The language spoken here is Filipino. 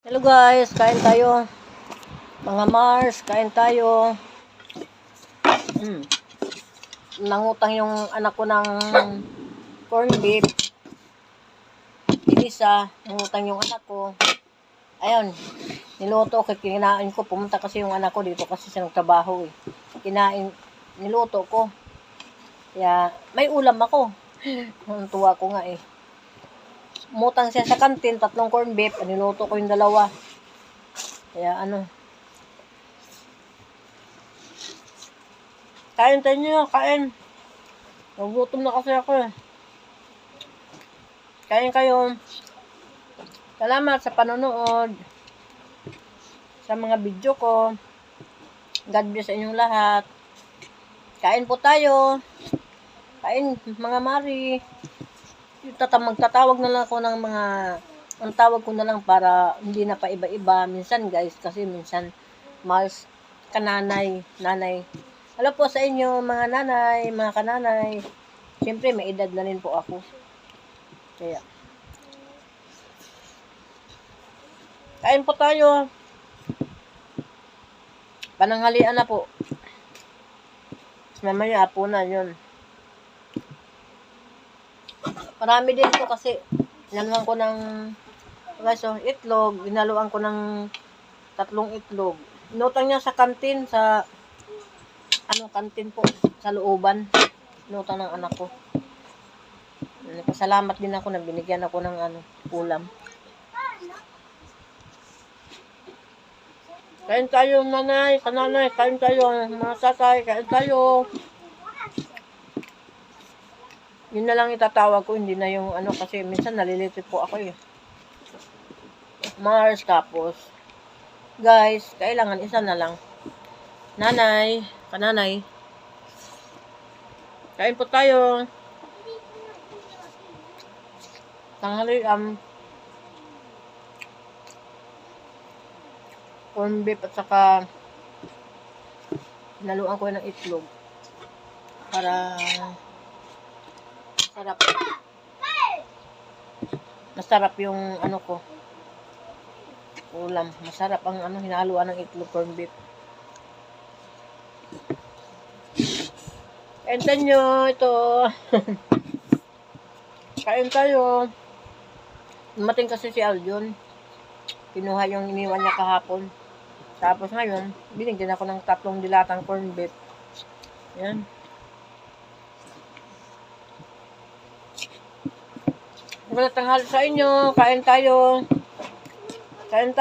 Hello guys, kain tayo. Mga Mars, kain tayo. Nangutang yung anak ko ng corned beef. Isa, nangutang yung anak ko. Ayun, niluto ko, kinain ko. Pumunta kasi yung anak ko dito kasi siya nagtrabaho eh. Niluto ko. Kaya, may ulam ako. Ang tuwa ko nga eh. Umutang siya sa kantin, 3 corned beef. Niluto ko yung 2. Kaya kain tayo nyo, kain. Nagutom na kasi ako eh. Kain kayo. Salamat sa panonood. Sa mga video ko. God bless sa inyong lahat. Kain po tayo. Kain, mga Mari. Magtatawag na lang ako ng mga, ang tawag ko na lang para hindi na pa iba-iba. Minsan guys, kasi minsan mas kananay, nanay. Hello po sa inyo mga nanay, mga kananay. Siyempre may edad na rin po ako. Kaya kain po tayo. Pananghalian na po. Mamaya po na yun. Marami din po kasi inaluan ko ng itlog, inaluan ko ng 3 itlog. Inutang niya sa kantin, sa kantin po, sa looban. Inutang ng anak ko. Pasalamat din ako na binigyan ako ng ulam. Kain tayo, nanay, kananay, kain tayo, mga tatay, kain tayo. Yun na lang itatawag ko, hindi na yung kasi minsan nalilito po ako eh. Mars, tapos guys, kailangan isa na lang. Nanay, kananay, kain po tayo. Tanghalian, corned beef at saka naluan ko ng itlog para masarap yung ko ulam. Masarap ang hinaluan ng itlog, corned beef. Kain nyo ito. Kain tayo. Dumating kasi si Aljon. Kinuha yung iniwan niya kahapon. Tapos ngayon, binigyan ako ng 3 dilatang corned beef. Yan. Magandang tanghali sa inyo. Kain tayo. Kain tayo.